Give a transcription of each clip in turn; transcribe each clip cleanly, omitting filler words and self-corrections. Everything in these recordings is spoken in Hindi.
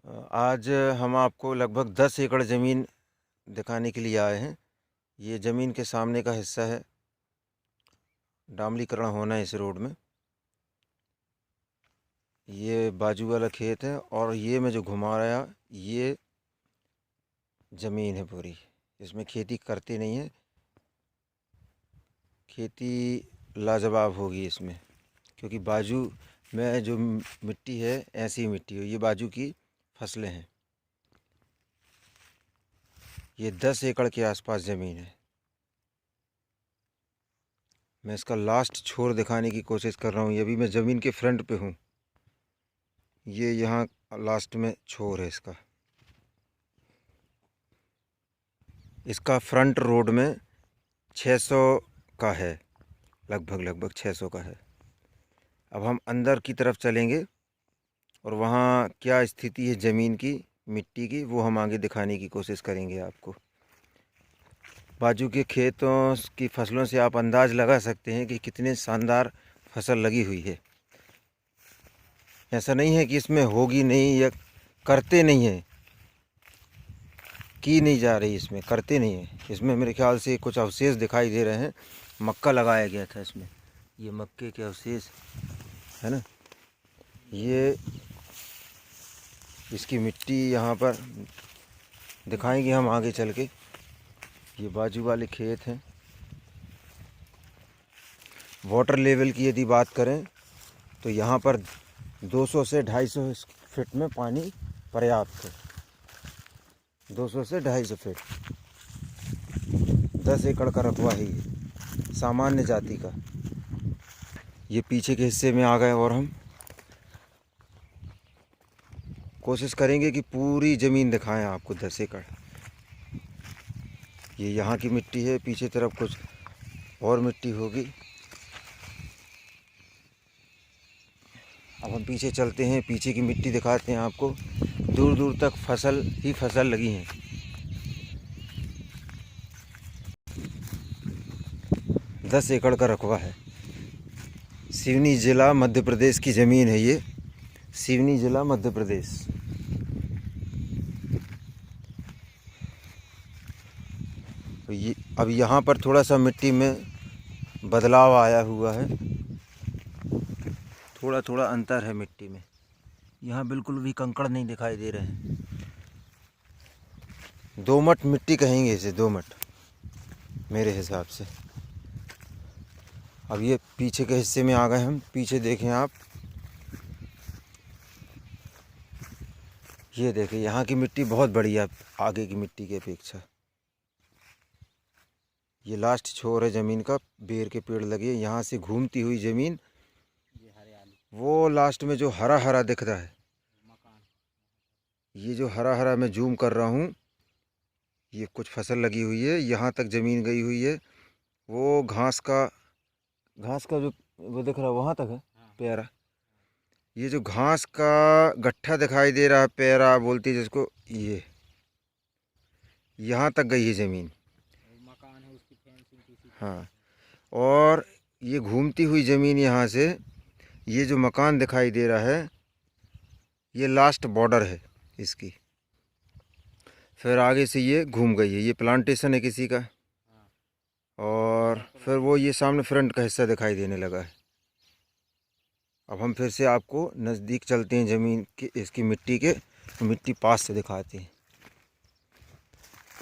आज हम आपको लगभग 10 एकड़ ज़मीन दिखाने के लिए आए हैं। ये ज़मीन के सामने का हिस्सा है। डामलीकरण होना है इस रोड में। ये बाजू वाला खेत है और ये मैं जो घुमा रहा, ये ज़मीन है पूरी। इसमें खेती करते नहीं है। खेती लाजवाब होगी इसमें, क्योंकि बाजू में जो मिट्टी है ऐसी मिट्टी है। ये बाजू की फसलें हैं। ये 10 एकड़ के आसपास ज़मीन है। मैं इसका लास्ट छोर दिखाने की कोशिश कर रहा हूँ। ये भी मैं ज़मीन के फ्रंट पे हूँ। ये यहाँ लास्ट में छोर है इसका। इसका फ्रंट रोड में 600 का है, लगभग 600 का है। अब हम अंदर की तरफ चलेंगे और वहाँ क्या स्थिति है ज़मीन की, मिट्टी की, वो हम आगे दिखाने की कोशिश करेंगे आपको। बाजू के खेतों की फसलों से आप अंदाज़ लगा सकते हैं कि कितने शानदार फसल लगी हुई है। ऐसा नहीं है कि इसमें होगी नहीं या करते नहीं हैं, की नहीं जा रही, इसमें करते नहीं हैं। इसमें मेरे ख्याल से कुछ अवशेष दिखाई दे रहे हैं। मक्का लगाया गया था इसमें, ये मक्के के अवशेष है ना। ये इसकी मिट्टी यहाँ पर दिखाएंगे हम आगे चल के। ये बाजू वाले खेत हैं। वाटर लेवल की यदि बात करें तो यहाँ पर 200 से 250 फीट में पानी पर्याप्त है। 200 से 250 फीट। 10 एकड़ का रकबा है ये, सामान्य जाति का। ये पीछे के हिस्से में आ गए और हम कोशिश करेंगे कि पूरी ज़मीन दिखाएं आपको 10 एकड़। ये यहाँ की मिट्टी है, पीछे तरफ कुछ और मिट्टी होगी। अब हम पीछे चलते हैं, पीछे की मिट्टी दिखाते हैं आपको। दूर दूर तक फसल ही फसल लगी हैं। दस एकड़ का रकबा है। सिवनी ज़िला मध्य प्रदेश की ज़मीन है ये। सिवनी ज़िला मध्य प्रदेश। तो ये अब यहाँ पर थोड़ा सा मिट्टी में बदलाव आया हुआ है। थोड़ा थोड़ा अंतर है मिट्टी में। यहाँ बिल्कुल भी कंकड़ नहीं दिखाई दे रहे हैं। दोमट मिट्टी कहेंगे इसे, दोमट मेरे हिसाब से। अब ये पीछे के हिस्से में आ गए हम। पीछे देखें आप, ये देखें, यहाँ की मिट्टी बहुत बढ़िया आगे की मिट्टी की अपेक्षा। ये लास्ट छोर है ज़मीन का। बेर के पेड़ लगे, यहाँ से घूमती हुई ज़मीन। वो लास्ट में जो हरा हरा दिख रहा है, ये जो हरा हरा मैं जूम कर रहा हूँ, ये कुछ फसल लगी हुई है। यहाँ तक ज़मीन गई हुई है। वो घास का जो वो दिख रहा है वहाँ तक है प्यारा। ये जो घास का गट्ठा दिखाई दे रहा है, पैरा बोलती है जिसको, ये यहाँ तक गई है ज़मीन। मकान है उसकी फेंसिंग। हाँ, और ये घूमती हुई ज़मीन यहाँ से, ये जो मकान दिखाई दे रहा है, ये लास्ट बॉर्डर है इसकी। फिर आगे से ये घूम गई है। ये प्लांटेशन है किसी का। और फिर वो ये सामने फ्रंट का हिस्सा दिखाई देने लगा है। अब हम फिर से आपको नज़दीक चलते हैं ज़मीन के, इसकी मिट्टी के। मिट्टी पास से दिखाते हैं।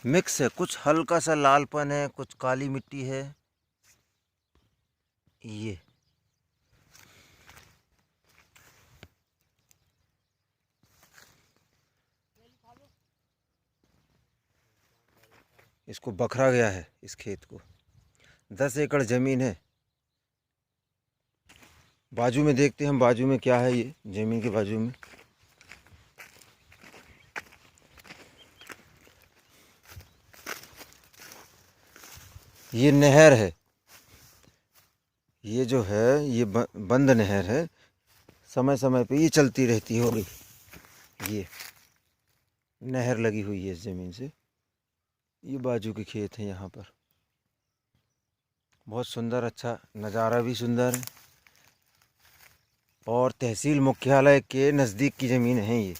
मिक्स है, कुछ हल्का सा लालपन है, कुछ काली मिट्टी है। ये इसको बखरा गया है, इस खेत को। 10 एकड़ ज़मीन है। बाजू में देखते हैं हम, बाजू में क्या है। ये ज़मीन के बाजू में ये नहर है। ये जो है ये बंद नहर है। समय समय पे ये चलती रहती होगी। ये नहर लगी हुई है इस ज़मीन से। ये बाजू के खेत हैं यहाँ पर। बहुत सुंदर, अच्छा नज़ारा भी सुंदर है। और तहसील मुख्यालय के नज़दीक की ज़मीन है ये।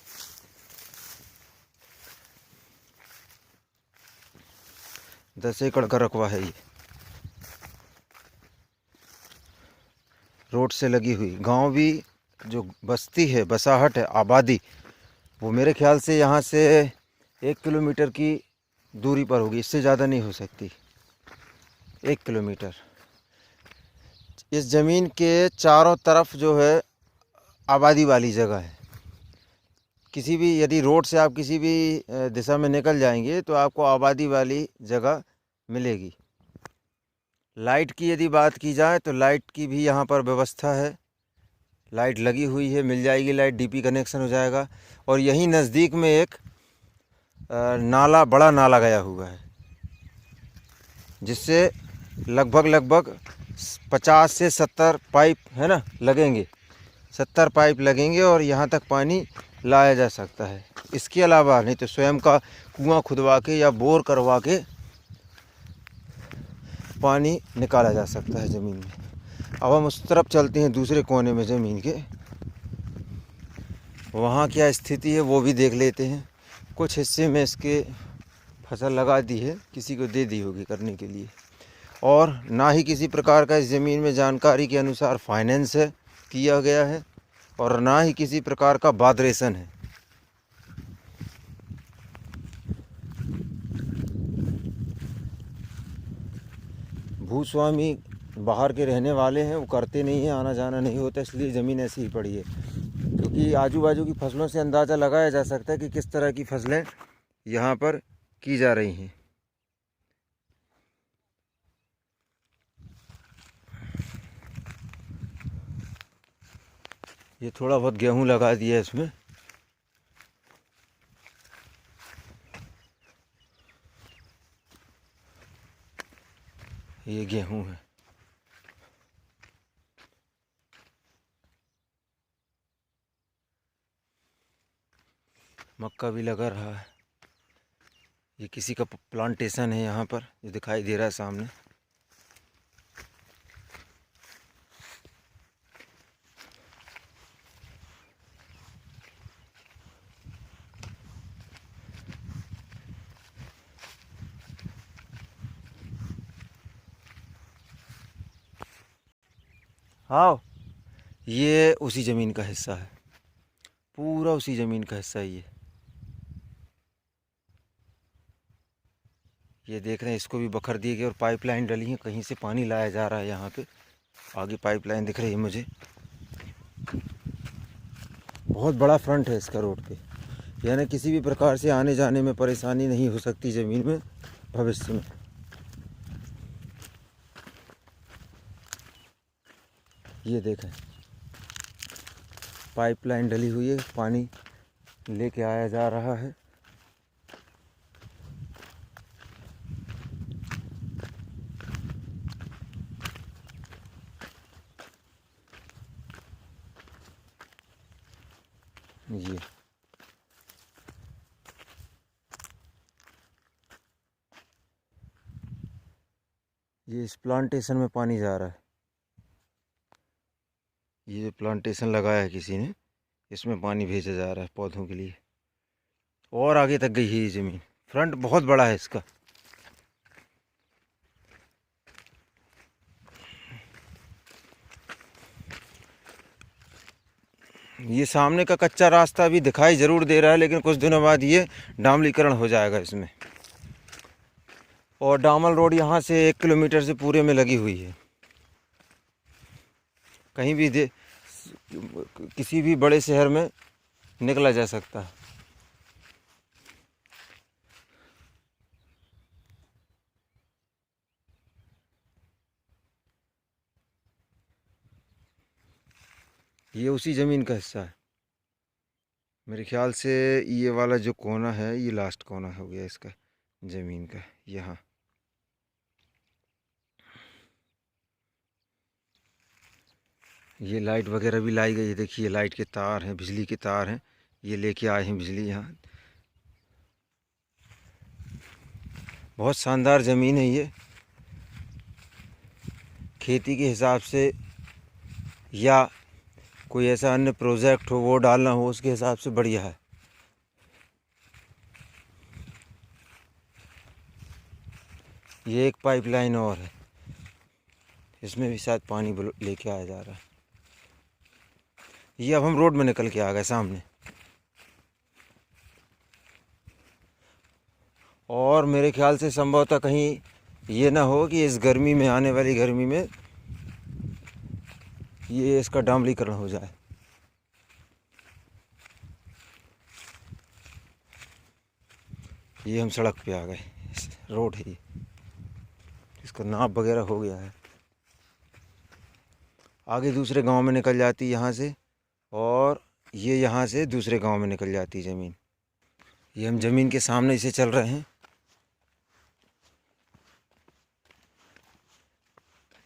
10 एकड़ का रकबा है ये, रोड से लगी हुई। गांव भी जो बस्ती है, बसाहट है, आबादी, वो मेरे ख्याल से यहाँ से 1 किलोमीटर की दूरी पर होगी, इससे ज़्यादा नहीं हो सकती, 1 किलोमीटर। इस ज़मीन के चारों तरफ जो है आबादी वाली जगह है। किसी भी, यदि रोड से आप किसी भी दिशा में निकल जाएंगे तो आपको आबादी वाली जगह मिलेगी। लाइट की यदि बात की जाए तो लाइट की भी यहाँ पर व्यवस्था है, लाइट लगी हुई है, मिल जाएगी लाइट, डीपी कनेक्शन हो जाएगा। और यहीं नज़दीक में एक नाला, बड़ा नाला गया हुआ है, जिससे लगभग 50 से 70 पाइप है ना लगेंगे, 70 पाइप लगेंगे और यहाँ तक पानी लाया जा सकता है। इसके अलावा नहीं तो स्वयं का कुआं खुदवा के या बोर करवा के पानी निकाला जा सकता है ज़मीन में। अब हम उस तरफ चलते हैं, दूसरे कोने में ज़मीन के, वहाँ क्या स्थिति है वो भी देख लेते हैं। कुछ हिस्से में इसके फसल लगा दी है, किसी को दे दी होगी करने के लिए, और ना ही किसी प्रकार का इस ज़मीन में जानकारी के अनुसार फाइनेंस है किया गया है, और ना ही किसी प्रकार का बादरेशन है। भूस्वामी बाहर के रहने वाले हैं, वो करते नहीं हैं, आना जाना नहीं होता, इसलिए ज़मीन ऐसी ही पड़ी है। क्योंकि आजू बाजू की फसलों से अंदाज़ा लगाया जा सकता है कि किस तरह की फसलें यहाँ पर की जा रही हैं। ये थोड़ा बहुत गेहूं लगा दिया है इसमें, ये गेहूं है। मक्का भी लगा रहा है। ये किसी का प्लांटेशन है यहाँ पर, जो दिखाई दे रहा है सामने। हाँ, ये उसी ज़मीन का हिस्सा है, पूरा उसी ज़मीन का हिस्सा है ये देख रहे हैं, इसको भी बखर दिए गए और पाइपलाइन डली है, कहीं से पानी लाया जा रहा है। यहाँ पे आगे पाइपलाइन दिख रही है मुझे, बहुत बड़ा फ्रंट है इसका रोड पे, यानी किसी भी प्रकार से आने जाने में परेशानी नहीं हो सकती ज़मीन में भविष्य में। ये देखें, पाइपलाइन डली हुई है, पानी लेके आया जा रहा है। ये इस प्लांटेशन में पानी जा रहा है। ये जो प्लांटेशन लगाया है किसी ने, इसमें पानी भेजा जा रहा है पौधों के लिए, और आगे तक गई है ये ज़मीन। फ्रंट बहुत बड़ा है इसका। ये सामने का कच्चा रास्ता भी दिखाई ज़रूर दे रहा है, लेकिन कुछ दिनों बाद ये डामलीकरण हो जाएगा इसमें। और डामल रोड यहाँ से 1 किलोमीटर से पूरे में लगी हुई है। कहीं भी किसी भी बड़े शहर में निकला जा सकता है। ये उसी ज़मीन का हिस्सा है मेरे ख्याल से। ये वाला जो कोना है, ये लास्ट कोना हो गया इसका ज़मीन का। यहाँ ये लाइट वगैरह भी लाई गई है, देखिए लाइट के तार हैं, बिजली के तार हैं, ये लेके आए हैं बिजली यहाँ। बहुत शानदार ज़मीन है ये, खेती के हिसाब से या कोई ऐसा अन्य प्रोजेक्ट हो वो डालना हो, उसके हिसाब से बढ़िया है। ये एक पाइपलाइन और है, इसमें भी शायद पानी लेके आया जा रहा है। ये अब हम रोड में निकल के आ गए सामने। और मेरे ख्याल से संभवतः कहीं ये ना हो कि इस गर्मी में, आने वाली गर्मी में, ये इसका डामरीकरण हो जाए। ये हम सड़क पे आ गए, रोड है ये, इसका नाप वगैरह हो गया है। आगे दूसरे गांव में निकल जाती यहाँ से, और ये यहाँ से दूसरे गांव में निकल जाती ज़मीन। ये हम ज़मीन के सामने से चल रहे हैं।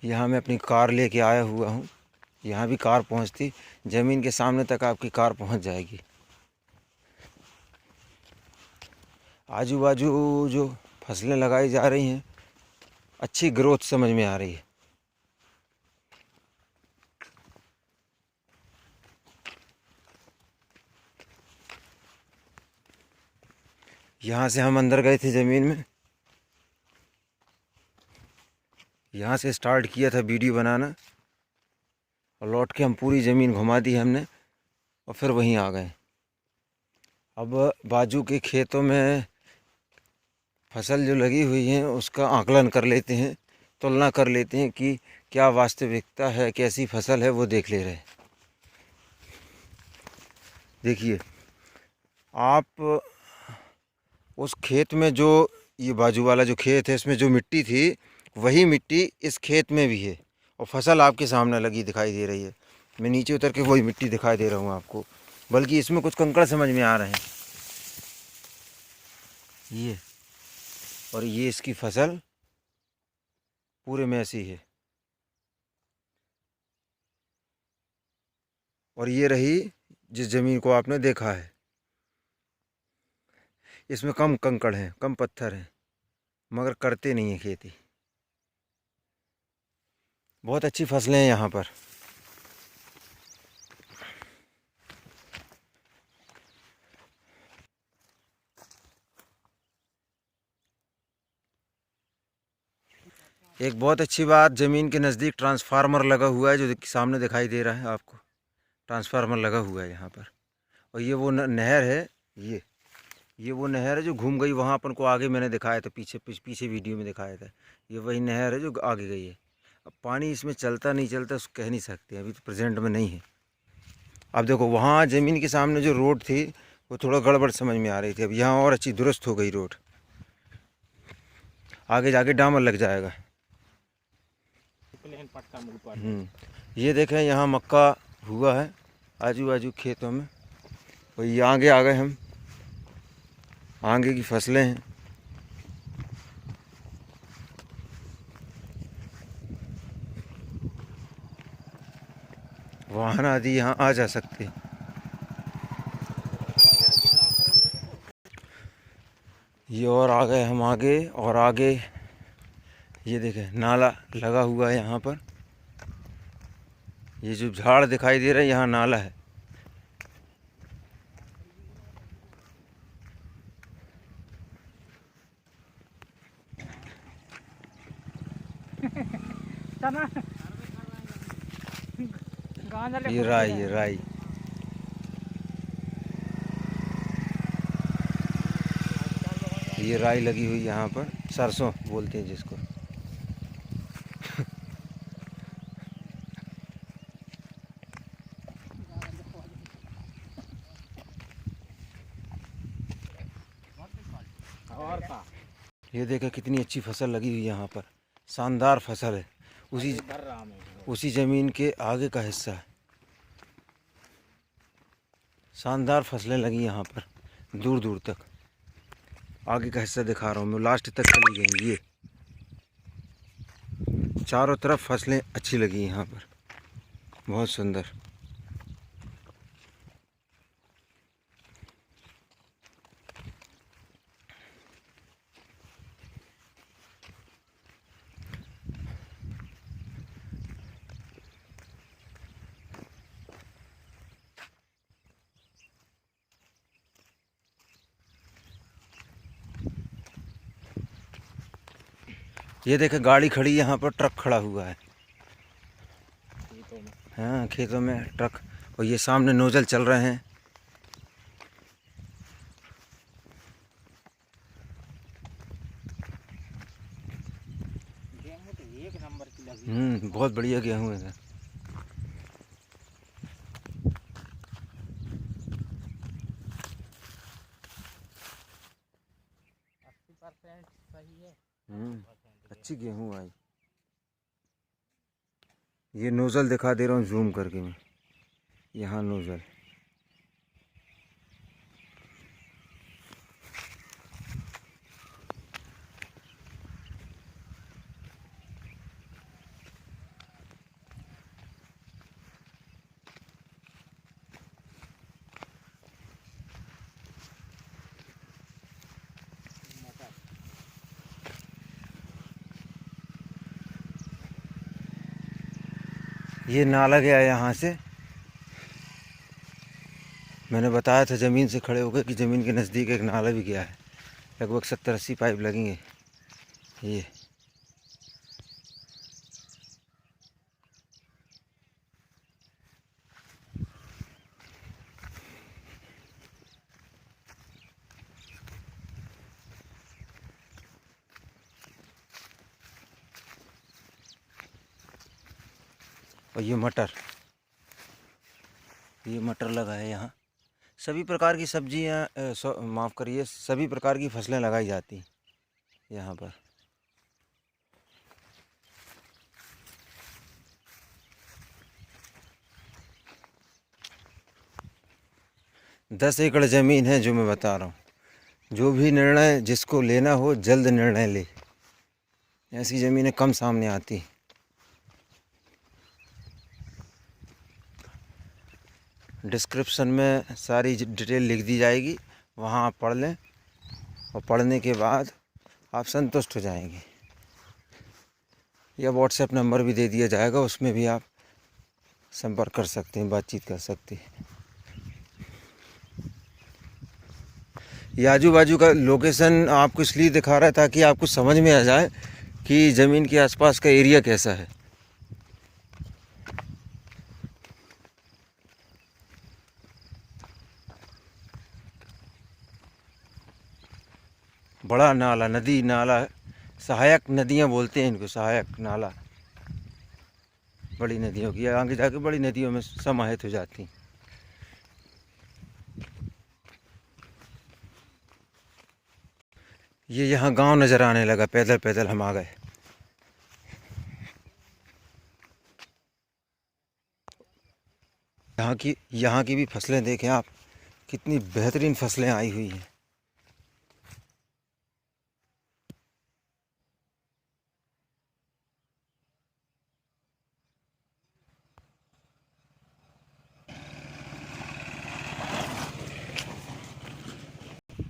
यहाँ मैं अपनी कार लेके आया हुआ हूँ। यहाँ भी कार पहुँचती, ज़मीन के सामने तक आपकी कार पहुँच जाएगी। आजू बाजू जो फसलें लगाई जा रही हैं, अच्छी ग्रोथ समझ में आ रही है। यहाँ से हम अंदर गए थे ज़मीन में, यहाँ से स्टार्ट किया था वीडियो बनाना, और लौट के हम पूरी ज़मीन घुमा दी हमने, और फिर वहीं आ गए। अब बाजू के खेतों में फसल जो लगी हुई है उसका आकलन कर लेते हैं, तुलना कर लेते हैं कि क्या वास्तविकता है, कैसी फसल है, वो देख ले रहे हैं। देखिए आप, उस खेत में जो, ये बाजू वाला जो खेत है, इसमें जो मिट्टी थी वही मिट्टी इस खेत में भी है, और फसल आपके सामने लगी दिखाई दे रही है। मैं नीचे उतर के वही मिट्टी दिखाई दे रहा हूँ आपको, बल्कि इसमें कुछ कंकड़ समझ में आ रहे हैं। ये, और ये इसकी फसल पूरे में ऐसी है। और ये रही जिस ज़मीन को आपने देखा है, इसमें कम कंकड़ हैं, कम पत्थर हैं, मगर करते नहीं हैं खेती। बहुत अच्छी फसलें हैं यहाँ पर। एक बहुत अच्छी बात, ज़मीन के नज़दीक ट्रांसफार्मर लगा हुआ है, जो सामने दिखाई दे रहा है आपको। ट्रांसफार्मर लगा हुआ है यहाँ पर। और ये वो नहर है, ये वो नहर है जो घूम गई वहाँ, अपन को आगे मैंने दिखाया था, पीछे वीडियो में दिखाया था। ये वही नहर है जो आगे गई है। अब पानी इसमें चलता नहीं चलता उसको कह नहीं सकते, अभी तो प्रेजेंट में नहीं है। अब देखो वहाँ ज़मीन के सामने जो रोड थी वो थोड़ा गड़बड़ समझ में आ रही थी, अब यहाँ और अच्छी दुरुस्त हो गई रोड। आगे जाके डामर लग जाएगा। प्लेन पट्टा में ऊपर। ये देखें यहाँ मक्का हुआ है आजू बाजू खेतों में, और ये आगे आ गए हम, आगे की फसलें हैं। वाहन आदि यहाँ आ जा सकते हैं। ये और आ गए हम आगे, और आगे ये देखें नाला लगा हुआ है यहाँ पर। ये जो झाड़ दिखाई दे रहा है यहाँ नाला है। ये राई, ये राई, ये राई लगी हुई यहाँ पर, सरसों बोलते हैं जिसको। और का ये देखा कितनी अच्छी फसल लगी हुई यहाँ पर, शानदार फसल है। उसी ज़मीन के आगे का हिस्सा है, शानदार फसलें लगी यहाँ पर दूर दूर तक। आगे का हिस्सा दिखा रहा हूँ मैं, लास्ट तक चली गई। ये चारों तरफ फसलें अच्छी लगी यहाँ पर, बहुत सुंदर। ये देखे गाड़ी खड़ी, यहाँ पर ट्रक खड़ा हुआ है। खेतों में। हाँ, खेतों में ट्रक, और ये सामने नोजल चल रहे हैं। गेहूँ तो एक नंबर की लगी। बहुत बढ़िया गेहूँ है। 80% सही है। अच्छी गेहूँ आई। ये नोज़ल दिखा दे रहा हूँ जूम करके मैं, यहाँ नोज़ल। ये नाला गया है यहाँ से। मैंने बताया था ज़मीन से खड़े होकर कि ज़मीन के नज़दीक एक नाला भी गया है। लगभग 70-80 पाइप लगेंगे। ये और ये मटर लगा है यहाँ। सभी प्रकार की सब्जियाँ, माफ़ करिए, सभी प्रकार की फसलें लगाई जाती हैं यहाँ पर। दस एकड़ ज़मीन है जो मैं बता रहा हूँ। जो भी निर्णय जिसको लेना हो जल्द निर्णय ले। ऐसी ज़मीनें कम सामने आती। डिस्क्रिप्शन में सारी डिटेल लिख दी जाएगी, वहाँ आप पढ़ लें, और पढ़ने के बाद आप संतुष्ट हो जाएंगे। या व्हाट्सएप नंबर भी दे दिया जाएगा, उसमें भी आप संपर्क कर सकते हैं, बातचीत कर सकते हैं। ये आजू बाजू का लोकेशन आपको इसलिए दिखा रहा है ताकि आपको समझ में आ जाए कि ज़मीन के आसपास का एरिया कैसा है। बड़ा नाला, नदी नाला, सहायक नदियाँ बोलते हैं इनको, सहायक नाला। बड़ी नदियों की आगे जाके बड़ी नदियों में समाहित हो जाती। ये यहाँ गांव नज़र आने लगा, पैदल पैदल हम आ गए। यहाँ की भी फसलें देखें आप, कितनी बेहतरीन फसलें आई हुई हैं।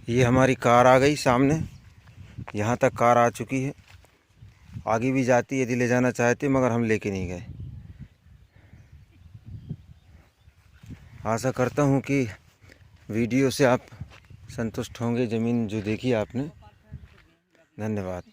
ये हमारी कार आ गई सामने, यहाँ तक कार आ चुकी है। आगे भी जाती यदि ले जाना चाहते, मगर हम लेके नहीं गए। आशा करता हूँ कि वीडियो से आप संतुष्ट होंगे। ज़मीन जो देखी आपने, धन्यवाद।